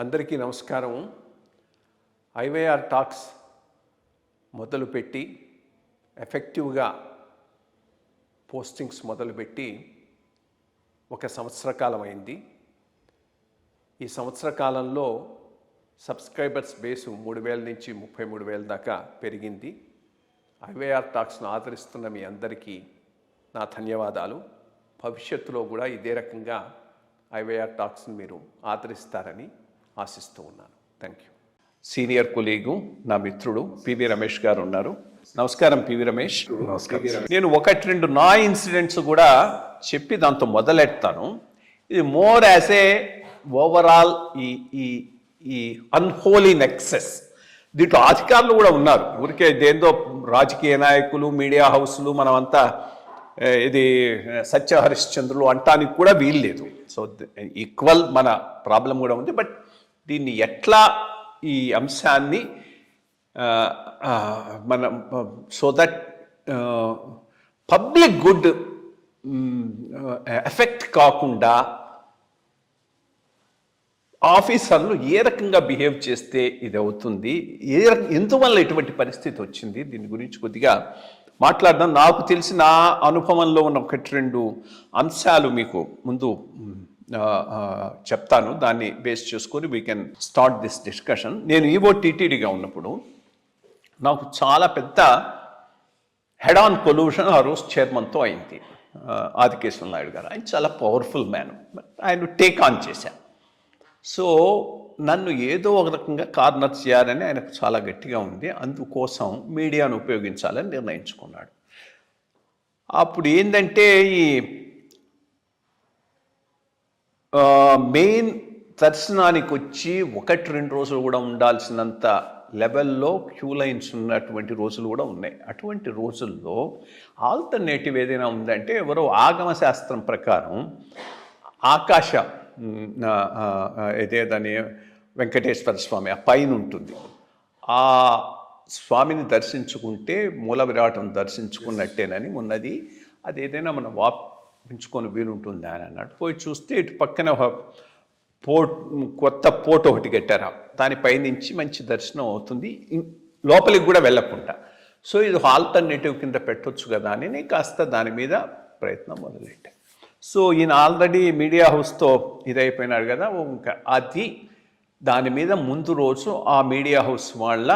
అందరికీ నమస్కారం. IYR talks మొదలుపెట్టి ఎఫెక్టివ్గా పోస్టింగ్స్ మొదలుపెట్టి ఒక సంవత్సర కాలం అయింది. ఈ సంవత్సర కాలంలో సబ్స్క్రైబర్స్ బేసు 3,000 నుంచి 33,000 దాకా పెరిగింది. ఐవైఆర్ టాక్స్ను ఆదరిస్తున్న మీ అందరికీ నా ధన్యవాదాలు. భవిష్యత్తులో కూడా ఇదే రకంగా ఐవైఆర్ టాక్స్ని మీరు ఆదరిస్తారని ఆశిస్తూ ఉన్నాను. Thank you. సీనియర్ కొలీగు నా మిత్రుడు పివి రమేష్ గారు ఉన్నారు. నమస్కారం పివి రమేష్. నమస్కారం. నేను 1-2 నా ఇన్సిడెంట్స్ కూడా చెప్పి దాంతో మొదలెడతాను. ఇది మోర్ యాజ్ ఏ ఓవరాల్ ఈ అన్హోలీ నెక్సెస్. దీంట్లో అధికారులు కూడా ఉన్నారు. ఊరికే దేంతో రాజకీయ నాయకులు, మీడియా హౌస్లు మనమంతా ఇది సత్య హరిశ్చంద్రులు అంటానికి కూడా వీల్లేదు. సో ఈక్వల్ మన ప్రాబ్లం కూడా ఉంది. బట్ దీన్ని ఎట్లా ఈ అంశాన్ని మనం so that public good effect కాకుండా ఆఫీసర్లు ఏ రకంగా బిహేవ్ చేస్తే ఇది అవుతుంది, ఎందువల్ల ఇటువంటి పరిస్థితి వచ్చింది, దీని గురించి కొద్దిగా మాట్లాడడం. నాకు తెలిసిన అనుభవంలో ఉన్న 1-2 అంశాలు మీకు ముందు చెప్తాను. దాన్ని బేస్ చేసుకొని we can start this discussion. నేను ఈవో టీటీడీగా ఉన్నప్పుడు నాకు చాలా పెద్ద హెడ్ ఆన్ కొల్యూషన్ ఆ రోజు చైర్మన్తో అయింది. ఆదికేశ్వర నాయుడు గారు, ఆయన చాలా పవర్ఫుల్ మ్యాన్. ఆయన టేక్ ఆన్ చేశాను. సో నన్ను ఏదో ఒక రకంగా కార్నర్ చేయాలని ఆయనకు చాలా గట్టిగా ఉంది. అందుకోసం మీడియాను ఉపయోగించాలని నిర్ణయించుకున్నాడు. అప్పుడు ఏంటంటే ఈ మెయిన్ దర్శనానికి వచ్చి 1-2 రోజులు కూడా ఉండాల్సినంత లెవెల్లో క్యూ లైన్స్ ఉన్నటువంటి రోజులు కూడా ఉన్నాయి. అటువంటి రోజుల్లో ఆల్టర్నేటివ్ ఏదైనా ఉందంటే, ఎవరో ఆగమ శాస్త్రం ప్రకారం ఆకాశ ఏదేదని వెంకటేశ్వర స్వామి ఆ పైన ఉంటుంది, ఆ స్వామిని దర్శించుకుంటే మూల విరాటం దర్శించుకున్నట్టేనని ఉన్నది. అది ఏదైనా మనం వాపించుకొని వీలుంటుంది అని అన్నాడు. పోయి చూస్తే ఇటు పక్కన ఒక కొత్త పోర్ట్ ఒకటి కట్టారు. దానిపై నుంచి మంచి దర్శనం అవుతుంది, లోపలికి కూడా వెళ్ళకుండా. సో ఇది ఆల్టర్నేటివ్ కింద పెట్టొచ్చు కదా అని నేను కాస్త దాని మీద ప్రయత్నం మొదలెట్టాను. సో ఈయన ఆల్రెడీ మీడియా హౌస్తో ఇదైపోయినాడు కదా, ఇంకా అది దాని మీద ముందు రోజు ఆ మీడియా హౌస్ వాళ్ళ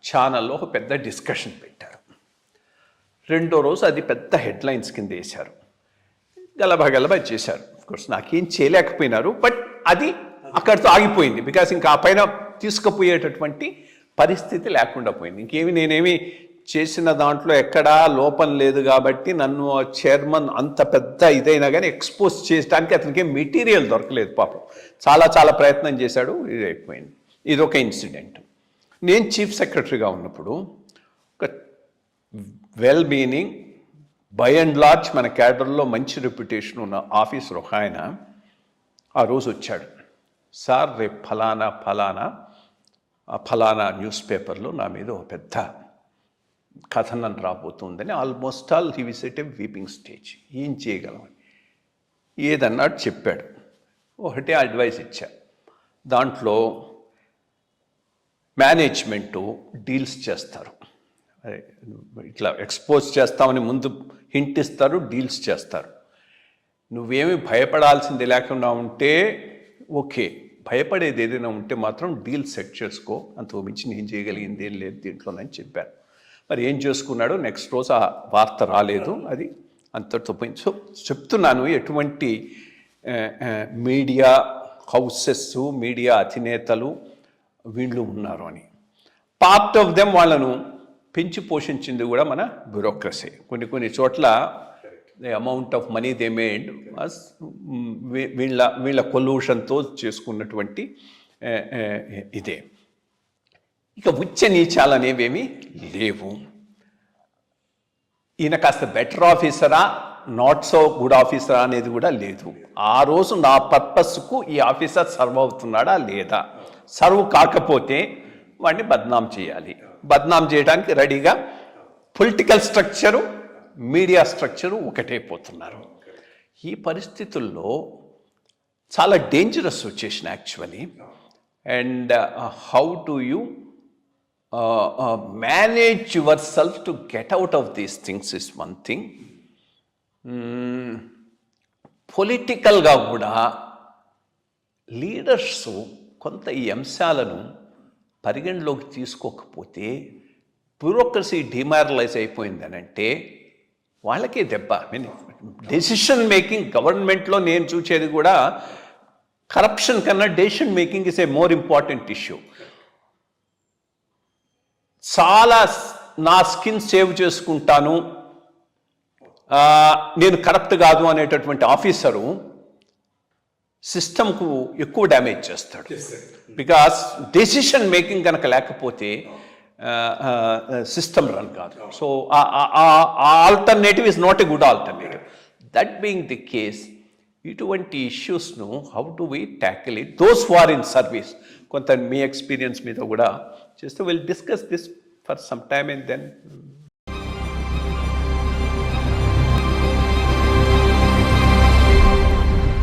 ఛానల్లో ఒక పెద్ద డిస్కషన్ పెట్టారు. రెండో రోజు అది పెద్ద హెడ్లైన్స్ కింద వేశారు. గలబా చేశారు. కోర్స్ నాకేం చేయలేకపోయినారు, బట్ అది అక్కడితో ఆగిపోయింది. బికాస్ ఇంకా ఆ పైన తీసుకుపోయేటటువంటి పరిస్థితి లేకుండా పోయింది. నేనేమి చేసిన దాంట్లో ఎక్కడా లోపం లేదు కాబట్టి నన్ను చైర్మన్ అంత పెద్ద ఇదైనా కానీ ఎక్స్పోజ్ చేయడానికి అతనికి మెటీరియల్ దొరకలేదు. పాపం చాలా ప్రయత్నం చేశాడు, ఇది అయిపోయింది. ఇదొక ఇన్సిడెంట్. నేను చీఫ్ సెక్రటరీగా ఉన్నప్పుడు ఒక well meaning by and large మన క్యాడర్లో మంచి రెప్యుటేషన్ ఉన్న ఆఫీసర్ ఒక ఆయన ఆ రోజు వచ్చాడు. సార్ రేపు ఫలానా న్యూస్ పేపర్లో నా మీద ఒక పెద్ద కథనం రాబోతుందని. Almost all he was at a weeping stage. ఏం చేయగలమని ఏదన్నాడు చెప్పాడు. ఒకటే అడ్వైస్ ఇచ్చా. దాంట్లో మేనేజ్మెంటు డీల్స్ చేస్తారు, ఇట్లా ఎక్స్పోజ్ చేస్తామని ముందు హింట్ ఇస్తారు, డీల్స్ చేస్తారు. నువ్వేమి భయపడాల్సింది లేకుండా ఉంటే ఓకే, భయపడేది ఏదైనా ఉంటే మాత్రం డీల్ సెట్ చేసుకో, అంతకు మించి నేను చేయగలిగింది ఏం లేదు దీంట్లోనని చెప్పాను. మరి ఏం చేసుకున్నాడు, నెక్స్ట్ రోజు ఆ వార్త రాలేదు, అది అంతటితో పోయింది. సో చెప్తున్నాను, ఎటువంటి మీడియా హౌసెస్, మీడియా అధినేతలు వీళ్ళు ఉన్నారు అని. పార్ట్ ఆఫ్ దెమ్ వాళ్ళను పెంచి పోషించింది కూడా మన బ్యూరోక్రసీ. కొన్ని చోట్ల the amount of money they made వీళ్ళ కొల్యూషన్తో చేసుకున్నటువంటి ఇదే. ఇక ఉచ్చ నీచాలు అనేవేమీ లేవు. ఈయన కాస్త బెటర్ ఆఫీసరా, నాట్ సో గుడ్ ఆఫీసరా అనేది కూడా లేదు. ఆ రోజు నా పర్పస్కు ఈ ఆఫీసర్ సర్వ్ అవుతున్నాడా లేదా, సర్వ్ కాకపోతే వాడిని బద్నాం చేయాలి. బద్నాం చేయడానికి రెడీగా పొలిటికల్ స్ట్రక్చరు, మీడియా స్ట్రక్చరు ఒకటైపోతున్నారు. ఈ పరిస్థితుల్లో చాలా dangerous situation actually. and how do you manage yourself to get out of these things is one thing. పొలిటికల్గా కూడా లీడర్స్ కొంత ఈ అంశాలను పరిగణలోకి తీసుకోకపోతే బ్యూరోక్రసీ డిమారలైజ్ అయిపోయిందనంటే వాళ్ళకే దెబ్బ. డెసిషన్ మేకింగ్ గవర్నమెంట్లో నేను చూసేది కూడా కరప్షన్ కన్నా decision making is a more important issue. చాలా నా స్కిన్ సేవ్ చేసుకుంటాను, నేను కరప్ట్ కాదు అనేటటువంటి ఆఫీసరు సిస్టమ్కు ఎక్కువ డ్యామేజ్ చేస్తాడు. బికాస్ డెసిషన్ మేకింగ్ కనుక లేకపోతే సిస్టమ్ రన్ కాదు. So alternative is not a good alternative. That being the case, ఇటువంటి ఇష్యూస్ను how to we tackle it, those who are in service, కొంత మీ ఎక్స్పీరియన్స్ మీద కూడా చేస్తే will discuss this for some time and then